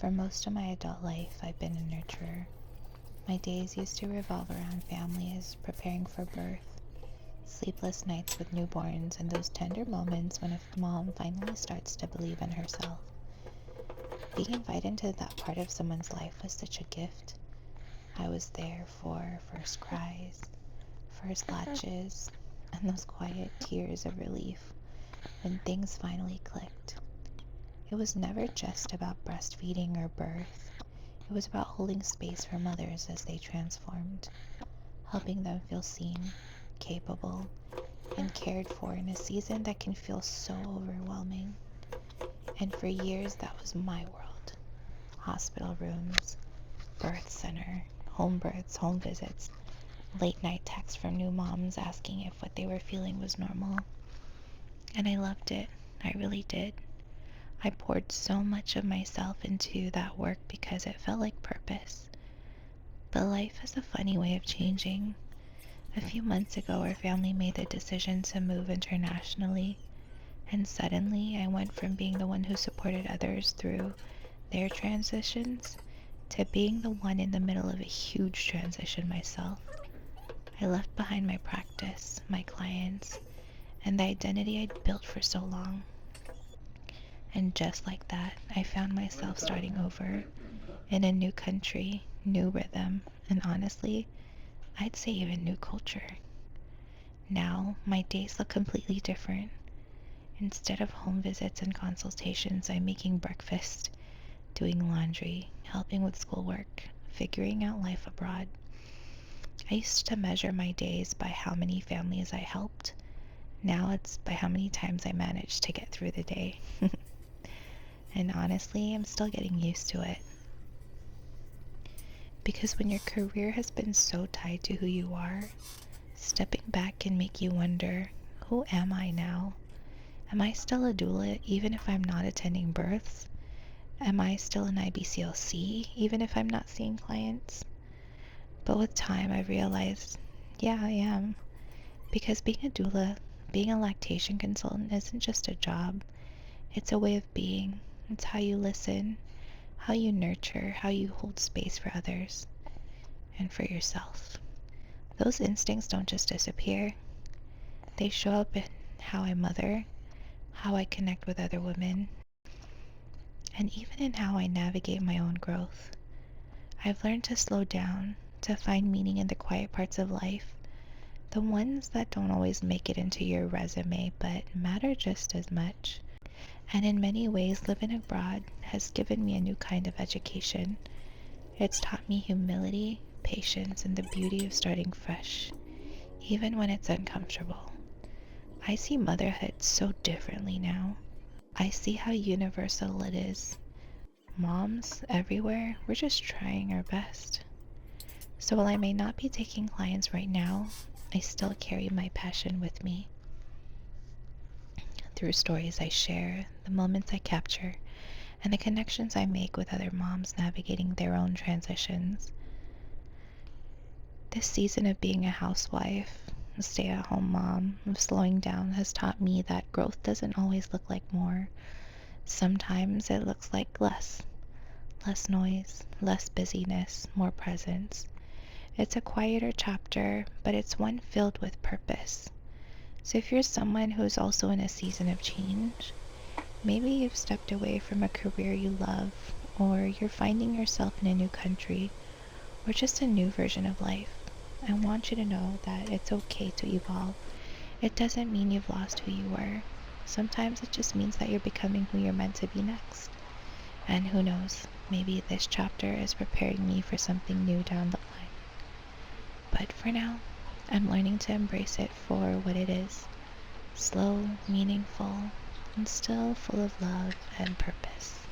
For most of my adult life, I've been a nurturer. My days used to revolve around families preparing for birth, sleepless nights with newborns, and those tender moments when a mom finally starts to believe in herself. Being invited into that part of someone's life was such a gift. I was there for first cries, first latches, and those quiet tears of relief when things finally clicked. It was never just about breastfeeding or birth. It was about holding space for mothers as they transformed, helping them feel seen, capable, and cared for in a season that can feel so overwhelming. And for years, that was my world. Hospital rooms, birth center, home births, home visits, late night texts from new moms asking if what they were feeling was normal. And I loved it. I really did. I poured so much of myself into that work because it felt like purpose. But life has a funny way of changing. A few months ago, our family made the decision to move internationally, and suddenly I went from being the one who supported others through their transitions to being the one in the middle of a huge transition myself. I left behind my practice, my clients, and the identity I'd built for so long. And just like that, I found myself starting over in a new country, new rhythm, and honestly, I'd say even new culture. Now, my days look completely different. Instead of home visits and consultations, I'm making breakfast, doing laundry, helping with schoolwork, figuring out life abroad. I used to measure my days by how many families I helped. Now it's by how many times I managed to get through the day. And honestly, I'm still getting used to it. Because when your career has been so tied to who you are, stepping back can make you wonder, who am I now? Am I still a doula even if I'm not attending births? Am I still an IBCLC even if I'm not seeing clients? But with time, I realized, yeah, I am. Because being a doula, being a lactation consultant isn't just a job, it's a way of being. It's how you listen, how you nurture, how you hold space for others and for yourself. Those instincts don't just disappear, they show up in how I mother, how I connect with other women, and even in how I navigate my own growth. I've learned to slow down, to find meaning in the quiet parts of life, the ones that don't always make it into your resume but matter just as much. And in many ways, living abroad has given me a new kind of education. It's taught me humility, patience, and the beauty of starting fresh, even when it's uncomfortable. I see motherhood so differently now. I see how universal it is. Moms everywhere, we're just trying our best. So while I may not be taking clients right now, I still carry my passion with me. Through stories I share, the moments I capture, and the connections I make with other moms navigating their own transitions. This season of being a housewife, a stay-at-home mom, of slowing down has taught me that growth doesn't always look like more. Sometimes it looks like less. Less noise, less busyness, more presence. It's a quieter chapter, but it's one filled with purpose. So if you're someone who's also in a season of change, maybe you've stepped away from a career you love, or you're finding yourself in a new country, or just a new version of life, I want you to know that it's okay to evolve. It doesn't mean you've lost who you were. Sometimes it just means that you're becoming who you're meant to be next. And who knows, maybe this chapter is preparing me for something new down the line. But for now, I'm learning to embrace it for what it is. Slow, meaningful, and still full of love and purpose.